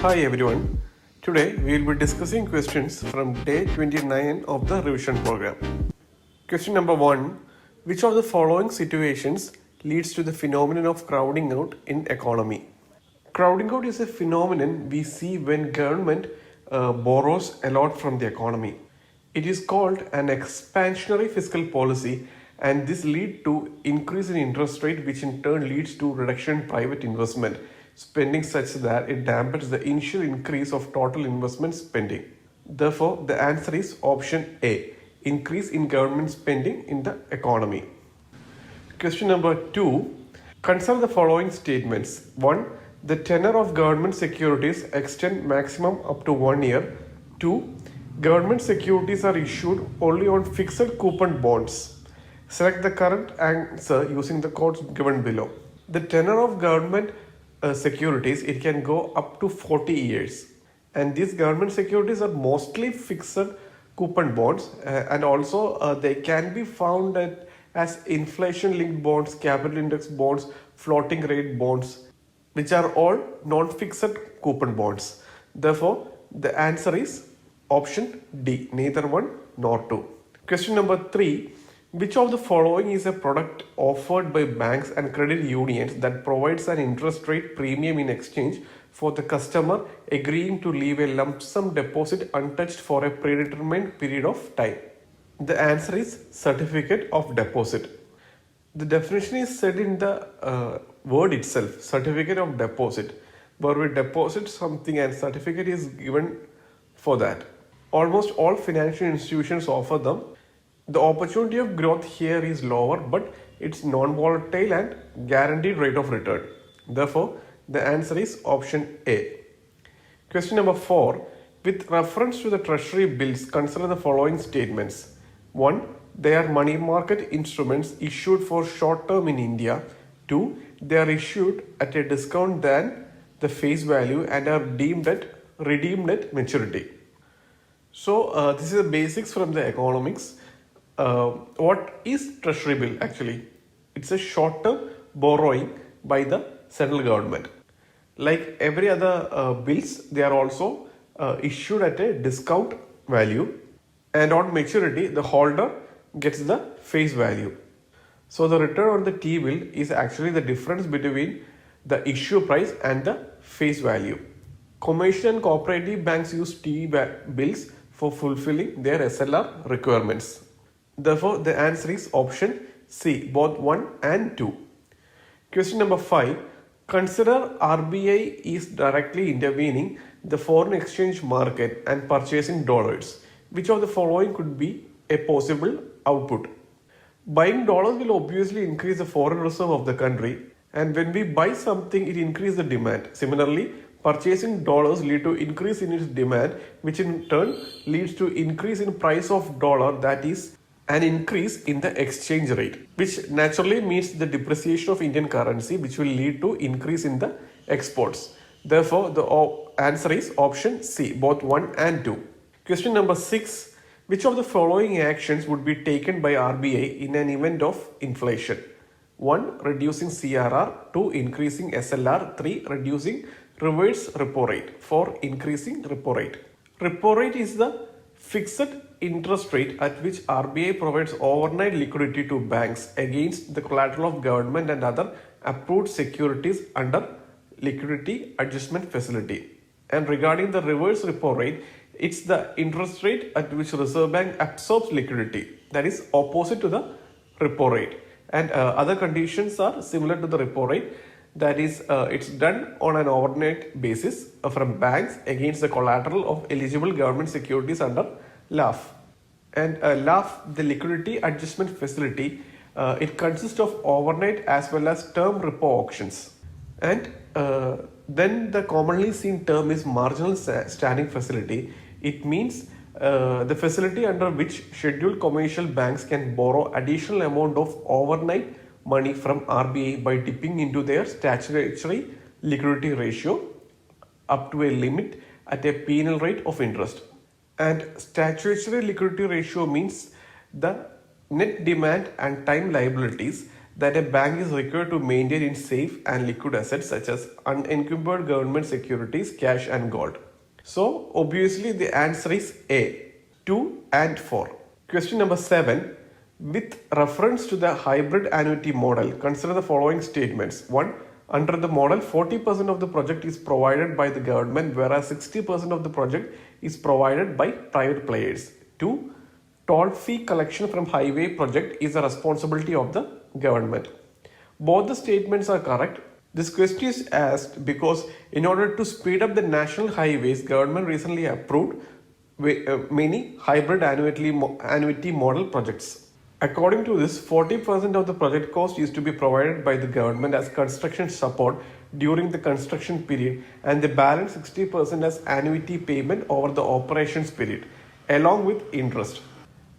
Hi everyone. Today we will be discussing questions from day 29 of the revision program. Question number 1. Which of the following situations leads to the phenomenon of crowding out in economy? Crowding out is a phenomenon we see when government borrows a lot from the economy. It is called an expansionary fiscal policy, and this leads to increase in interest rate, which in turn leads to reduction in private investment spending such that it dampens the initial increase of total investment spending. Therefore, the answer is option A, increase in government spending in the economy. Question number 2. Consider the following statements. 1. The tenor of government securities extend maximum up to 1 year. 2. Government securities are issued only on fixed coupon bonds. Select the correct answer using the codes given below. The tenor of government securities, it can go up to 40 years, and these government securities are mostly fixed coupon bonds, and also they can be found as inflation linked bonds, capital index bonds, floating rate bonds, which are all non-fixed coupon bonds. Therefore, the answer is option D, neither one nor two. Question number 3. Which of the following is a product offered by banks and credit unions that provides an interest rate premium in exchange for the customer agreeing to leave a lump sum deposit untouched for a predetermined period of time? The answer is certificate of deposit. The definition is said in the word itself, certificate of deposit, where we deposit something and certificate is given for that. Almost all financial institutions offer them. The opportunity of growth here is lower, but it's non-volatile and guaranteed rate of return. Therefore, the answer is option A. Question number 4. With reference to the treasury bills, consider the following statements. 1. They are money market instruments issued for short term in India. 2. They are issued at a discount than the face value and are redeemed at maturity. So, this is the basics from the economics. What is treasury bill actually? It's a short-term borrowing by the central government. Like every other bills, they are also issued at a discount value, and on maturity the holder gets the face value. So the return on the T-bill is actually the difference between the issue price and the face value. Commercial and cooperative banks use T-bills for fulfilling their SLR requirements. Therefore, the answer is option C, both 1 and 2. Question number 5. Consider RBI is directly intervening the foreign exchange market and purchasing dollars. Which of the following could be a possible output? Buying dollars will obviously increase the foreign reserve of the country, and when we buy something, it increases the demand. Similarly, purchasing dollars lead to increase in its demand, which in turn leads to increase in price of dollar, that is an increase in the exchange rate, which naturally means the depreciation of Indian currency, which will lead to increase in the exports. Therefore, the answer is option C, both 1 and 2. Question number 6. Which of the following actions would be taken by RBI in an event of inflation? 1. Reducing CRR. 2. Increasing SLR. 3. Reducing reverse repo rate. 4. Increasing repo rate. Repo rate is the fixed interest rate at which RBI provides overnight liquidity to banks against the collateral of government and other approved securities under liquidity adjustment facility. And regarding the reverse repo rate, it's the interest rate at which Reserve Bank absorbs liquidity, that is opposite to the repo rate. And other conditions are similar to the repo rate, that is it's done on an overnight basis from banks against the collateral of eligible government securities under LAF. And LAF, the liquidity adjustment facility, it consists of overnight as well as term repo auctions. And then the commonly seen term is marginal standing facility. It means the facility under which scheduled commercial banks can borrow additional amount of overnight money from RBI by dipping into their statutory liquidity ratio up to a limit at a penal rate of interest. And statutory liquidity ratio means the net demand and time liabilities that a bank is required to maintain in safe and liquid assets such as unencumbered government securities, cash and gold. So obviously the answer is A, 2 and 4. Question number 7. With reference to the hybrid annuity model, consider the following statements. 1. Under the model, 40% of the project is provided by the government, whereas 60% of the project is provided by private players. 2. Toll fee collection from highway project is the responsibility of the government. Both the statements are correct. This question is asked because in order to speed up the national highways, government recently approved many hybrid annuity model projects. According to this, 40% of the project cost is to be provided by the government as construction support during the construction period, and the balance 60% as annuity payment over the operations period, along with interest.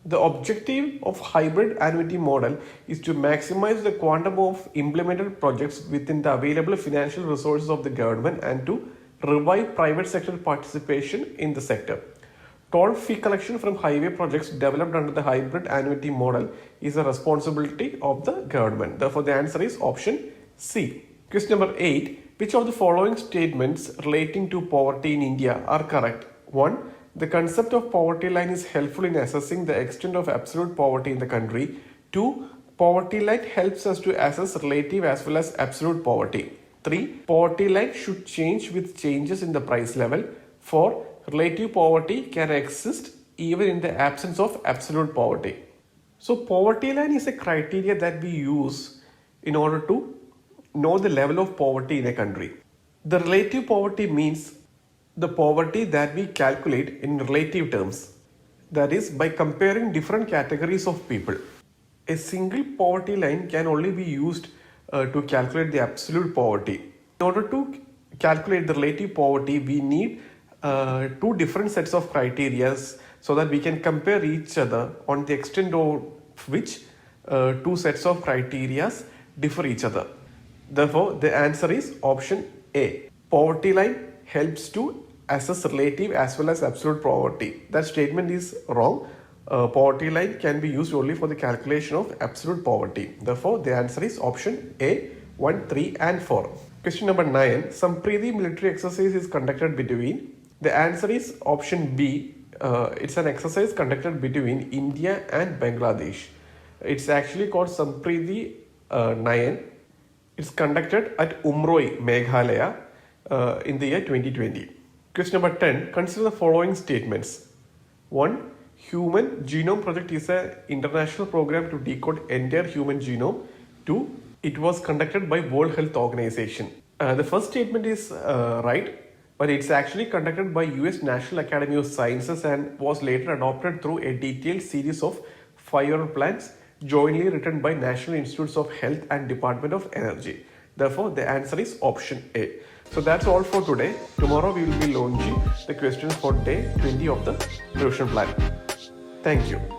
The objective of hybrid annuity model is to maximize the quantum of implemented projects within the available financial resources of the government and to revive private sector participation in the sector. Toll fee collection from highway projects developed under the hybrid annuity model is the responsibility of the government. Therefore, the answer is option C. Question number 8. Which of the following statements relating to poverty in India are correct? 1. The concept of poverty line is helpful in assessing the extent of absolute poverty in the country. 2. Poverty line helps us to assess relative as well as absolute poverty. 3. Poverty line should change with changes in the price level. 4. Relative poverty can exist even in the absence of absolute poverty. So poverty line is a criteria that we use in order to know the level of poverty in a country. The relative poverty means the poverty that we calculate in relative terms. That is, by comparing different categories of people. A single poverty line can only be used to calculate the absolute poverty. In order to calculate the relative poverty, we need two different sets of criteria so that we can compare each other on the extent of which two sets of criteria differ each other. Therefore, the answer is option A. Poverty line helps to assess relative as well as absolute poverty. That statement is wrong. Poverty line can be used only for the calculation of absolute poverty. Therefore, the answer is option A, 1, 3 and 4. Question number 9. Sampriti military exercise is conducted between. The answer is option B. It's an exercise conducted between India and Bangladesh. It's actually called Sampriti 9. It's conducted at Umroi, Meghalaya in the year 2020. Question number 10. Consider the following statements. 1. Human Genome Project is an international program to decode entire human genome. 2. It was conducted by World Health Organization. The first statement is right, but it's actually conducted by US National Academy of Sciences and was later adopted through a detailed series of 5-year plans jointly written by National Institutes of Health and Department of Energy. Therefore, the answer is option A. So that's all for today. Tomorrow we will be launching the questions for day 20 of the revision plan. Thank you.